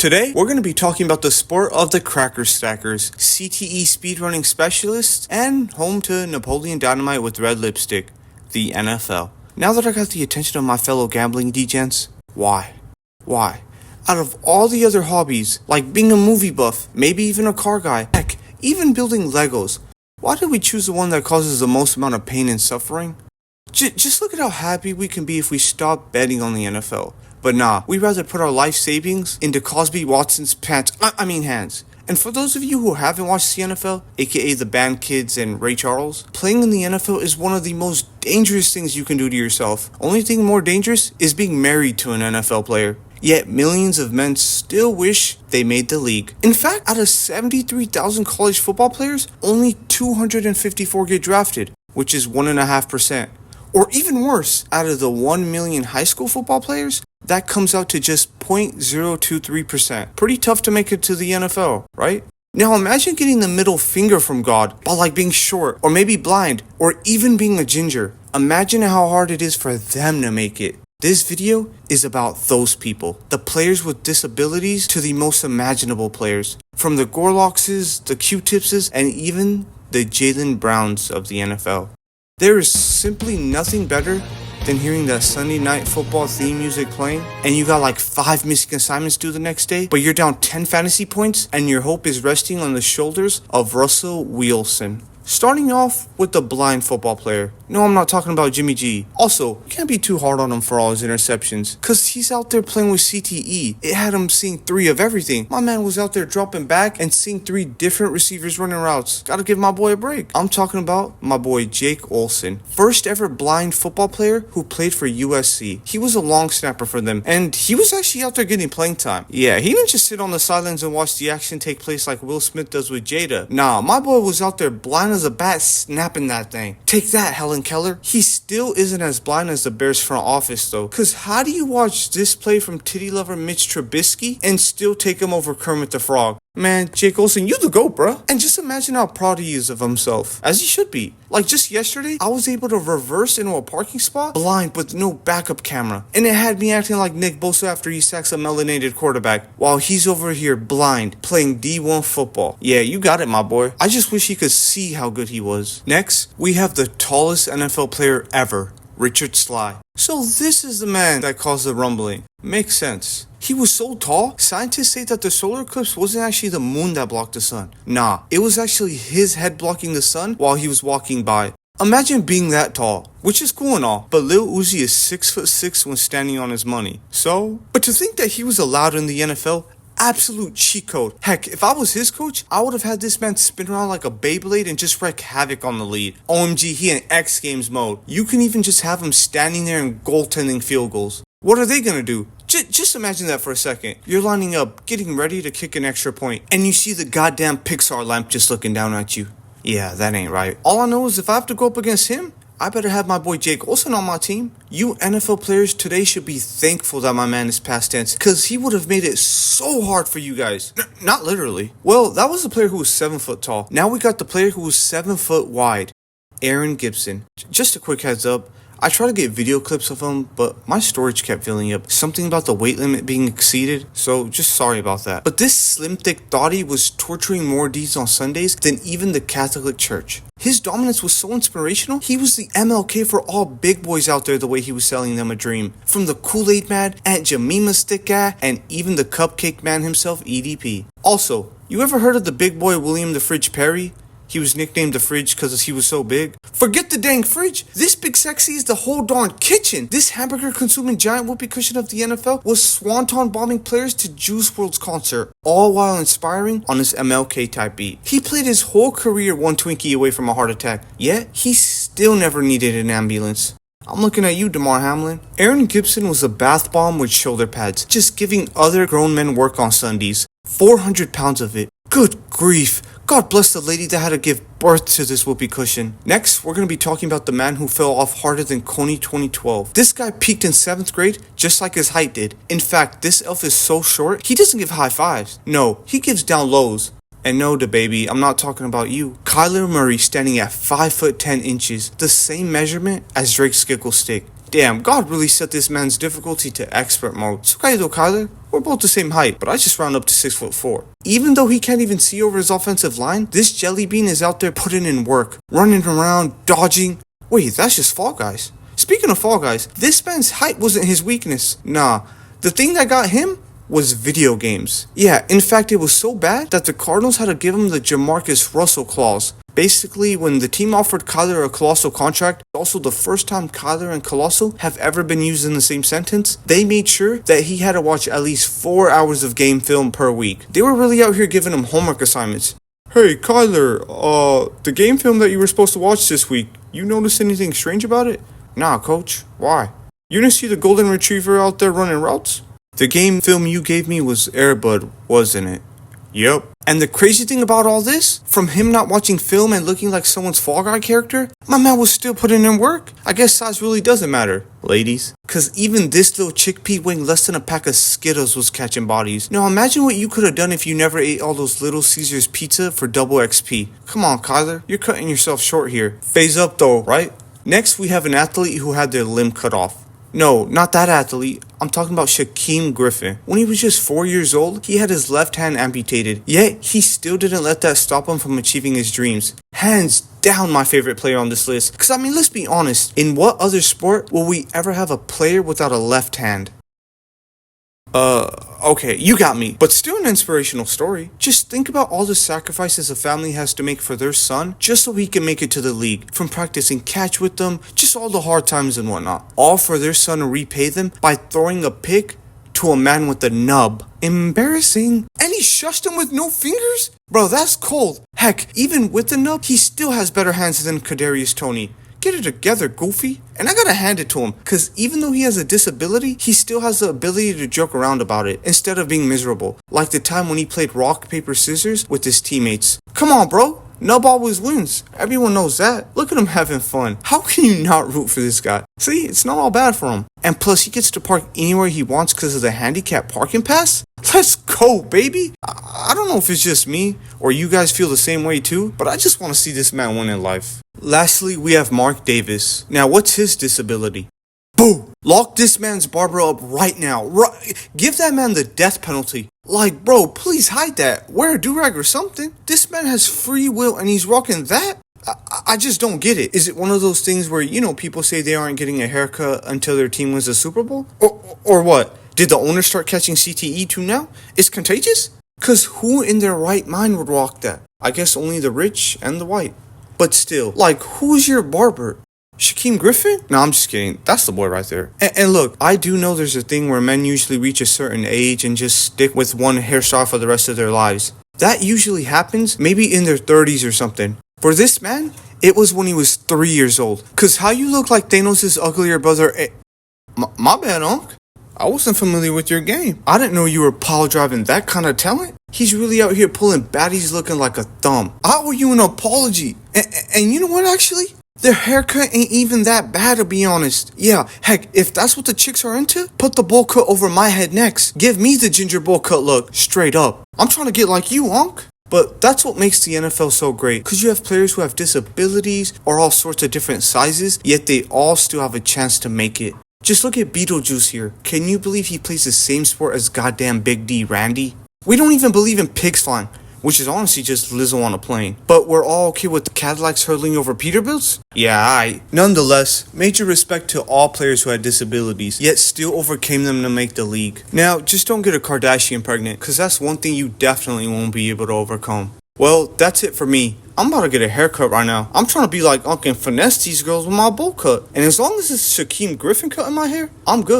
Today, we're going to be talking about the sport of the Cracker Stackers, CTE speedrunning specialists, and home to Napoleon Dynamite with red lipstick, the NFL. Now that I got the attention of my fellow gambling degens, why? Out of all the other hobbies, like being a movie buff, maybe even a car guy, heck, even building Legos, why did we choose the one that causes the most amount of pain and suffering? Just look at how happy we can be if we stop betting on the NFL. But nah, we'd rather put our life savings into Cosby Watson's hands. And for those of you who haven't watched the NFL, aka the Band Kids and Ray Charles, playing in the NFL is one of the most dangerous things you can do to yourself. Only thing more dangerous is being married to an NFL player. Yet millions of men still wish they made the league. In fact, out of 73,000 college football players, only 254 get drafted, which is 1.5%. Or even worse, out of the 1 million high school football players, that comes out to just 0.023%. Pretty tough to make it to the NFL, right? Now imagine getting the middle finger from God by being short, or maybe blind, or even being a ginger. Imagine how hard it is for them to make it. This video is about those people, the players with disabilities to the most imaginable players, from the Gorlockses, the Q-Tipses, and even the Jalen Browns of the NFL. There is simply nothing better than hearing that Sunday night football theme music playing, and you got 5 missing assignments due the next day, but you're down 10 fantasy points, and your hope is resting on the shoulders of Russell Wilson. Starting off with the blind football player. No, I'm not talking about Jimmy G. Also, you can't be too hard on him for all his interceptions, cause he's out there playing with CTE. It had him seeing 3 of everything. My man was out there dropping back and seeing 3 different receivers running routes. Gotta give my boy a break. I'm talking about my boy Jake Olsen. First ever blind football player who played for USC. He was a long snapper for them, and he was actually out there getting playing time. Yeah, he didn't just sit on the sidelines and watch the action take place like Will Smith does with Jada. Nah, my boy was out there blind as a bat snapping that thing. Take that, Helen Keller. He still isn't as blind as the Bears front office though, cause how do you watch this play from titty lover Mitch Trubisky and still take him over Kermit the Frog? Man, Jake Olsen, you the GOAT, bruh. And just imagine how proud he is of himself, as he should be. Just yesterday, I was able to reverse into a parking spot, blind with no backup camera. And it had me acting like Nick Bosa after he sacks a melanated quarterback, while he's over here blind, playing D1 football. Yeah, you got it, my boy. I just wish he could see how good he was. Next, we have the tallest NFL player ever, Richard Sly. So this is the man that caused the rumbling. Makes sense. He was so tall, scientists say that the solar eclipse wasn't actually the moon that blocked the sun. Nah, it was actually his head blocking the sun while he was walking by. Imagine being that tall, which is cool and all, but Lil Uzi is 6'6" when standing on his money. But to think that he was allowed in the NFL, absolute cheat code. Heck, if I was his coach, I would have had this man spin around like a Beyblade and just wreak havoc on the lead. OMG, he in X Games mode. You can even just have him standing there and goaltending field goals. What are they gonna do? Just imagine that for a second. You're lining up, getting ready to kick an extra point, and you see the goddamn Pixar lamp just looking down at you. Yeah, that ain't right. All I know is if I have to go up against him, I better have my boy Jake Olsen on my team. You NFL players today should be thankful that my man is past tense, cause he would have made it so hard for you guys. Not literally. Well, that was the player who was 7 foot tall. Now we got the player who was 7 foot wide, Aaron Gibson. Just a quick heads up. I tried to get video clips of him, but my storage kept filling up. Something about the weight limit being exceeded, so just sorry about that. But this slim thick thotty was torturing more deeds on Sundays than even the Catholic Church. His dominance was so inspirational, he was the MLK for all big boys out there the way he was selling them a dream. From the Kool-Aid man, Aunt Jemima stick guy, and even the cupcake man himself, EDP. Also, you ever heard of the big boy William the Fridge Perry? He was nicknamed the fridge because he was so big. Forget the dang fridge. This big sexy is the whole darn kitchen. This hamburger consuming giant whoopee cushion of the NFL was swanton bombing players to Juice WRLD's concert, all while inspiring on his MLK type beat. He played his whole career one Twinkie away from a heart attack, yet he still never needed an ambulance. I'm looking at you, Damar Hamlin. Aaron Gibson was a bath bomb with shoulder pads, just giving other grown men work on Sundays. 400 pounds of it. Good grief. God bless the lady that had to give birth to this whoopee cushion. Next, we're going to be talking about the man who fell off harder than Coney 2012. This guy peaked in 7th grade just like his height did. In fact, this elf is so short, he doesn't give high fives. No, he gives down lows. And no, da baby, I'm not talking about you. Kyler Murray standing at 5 foot 10 inches, the same measurement as Drake's Skickle stick. Damn, God really set this man's difficulty to expert mode. So, Kyler, We're both the same height, but I just round up to 6'4". Even though he can't even see over his offensive line, this jelly bean is out there putting in work, running around, dodging. Wait, that's just Fall Guys. Speaking of Fall Guys, this man's height wasn't his weakness. Nah, the thing that got him was video games. Yeah, in fact, it was so bad that the Cardinals had to give him the Jamarcus Russell clause. Basically, when the team offered Kyler a colossal contract, also the first time Kyler and colossal have ever been used in the same sentence, they made sure that he had to watch at least 4 hours of game film per week. They were really out here giving him homework assignments. Hey, Kyler, the game film that you were supposed to watch this week, you notice anything strange about it? Nah, coach. Why? You didn't see the golden retriever out there running routes? The game film you gave me was Air Bud, wasn't it? Yep. And the crazy thing about all this, from him not watching film and looking like someone's Fall Guy character, my man was still putting in work. I guess size really doesn't matter, ladies. Cause even this little chickpea weighing less than a pack of Skittles was catching bodies. Now imagine what you could have done if you never ate all those Little Caesars pizza for double XP. Come on, Kyler, you're cutting yourself short here. Phase up though, right? Next, we have an athlete who had their limb cut off. No, not that athlete. I'm talking about Shaquem Griffin. When he was just 4 years old, he had his left hand amputated. Yet, he still didn't let that stop him from achieving his dreams. Hands down my favorite player on this list. Cause I mean, let's be honest. In what other sport will we ever have a player without a left hand? Okay, you got me. But still an inspirational story. Just think about all the sacrifices a family has to make for their son just so he can make it to the league. From practicing catch with them, just all the hard times and whatnot. All for their son to repay them by throwing a pick to a man with a nub. Embarrassing. And he shushed him with no fingers? Bro, that's cold. Heck, even with the nub, he still has better hands than Kadarius Toney. Get it together, Goofy. And I gotta hand it to him, cause even though he has a disability, he still has the ability to joke around about it, instead of being miserable. Like the time when he played rock, paper, scissors with his teammates. Come on, bro. Nub always wins. Everyone knows that. Look at him having fun. How can you not root for this guy? See, it's not all bad for him. And plus, he gets to park anywhere he wants because of the handicap parking pass? Let's go, baby. I don't know if it's just me or you guys feel the same way too, but I just want to see this man win in life. Lastly, we have Mark Davis. Now, what's his disability? Boo! Lock this man's barber up right now. Give that man the death penalty. Like, bro, please hide that. Wear a do-rag or something. This man has free will and he's rocking that? I just don't get it. Is it one of those things where, you know, people say they aren't getting a haircut until their team wins the Super Bowl? Or what? Did the owner start catching CTE too now? It's contagious? Cause who in their right mind would rock that? I guess only the rich and the white. But still, like, who's your barber? Shaquem Griffin? No, I'm just kidding. That's the boy right there. And look, I do know there's a thing where men usually reach a certain age and just stick with one hairstyle for the rest of their lives. That usually happens maybe in their 30s or something. For this man, it was when he was 3 years old. Cause how you look like Thanos' uglier brother... My bad, Unc. I wasn't familiar with your game. I didn't know you were pile driving that kind of talent. He's really out here pulling baddies looking like a thumb. I owe you an apology. And you know what, actually? Their haircut ain't even that bad, to be honest. Yeah, heck, if that's what the chicks are into, put the bowl cut over my head next. Give me the ginger bowl cut look, straight up. I'm trying to get like you, Unc. But that's what makes the NFL so great, because you have players who have disabilities or all sorts of different sizes, yet they all still have a chance to make it. Just look at Beetlejuice here. Can you believe he plays the same sport as goddamn Big D Randy? We don't even believe in pigs flying, which is honestly just Lizzo on a plane. But we're all okay with the Cadillacs hurtling over Peterbilts? Yeah, aight. Nonetheless, major respect to all players who had disabilities, yet still overcame them to make the league. Now, just don't get a Kardashian pregnant, cause that's one thing you definitely won't be able to overcome. Well, that's it for me. I'm about to get a haircut right now. I'm trying to be like Unc and finesse these girls with my bowl cut. And as long as it's Shaquem Griffin cutting my hair, I'm good.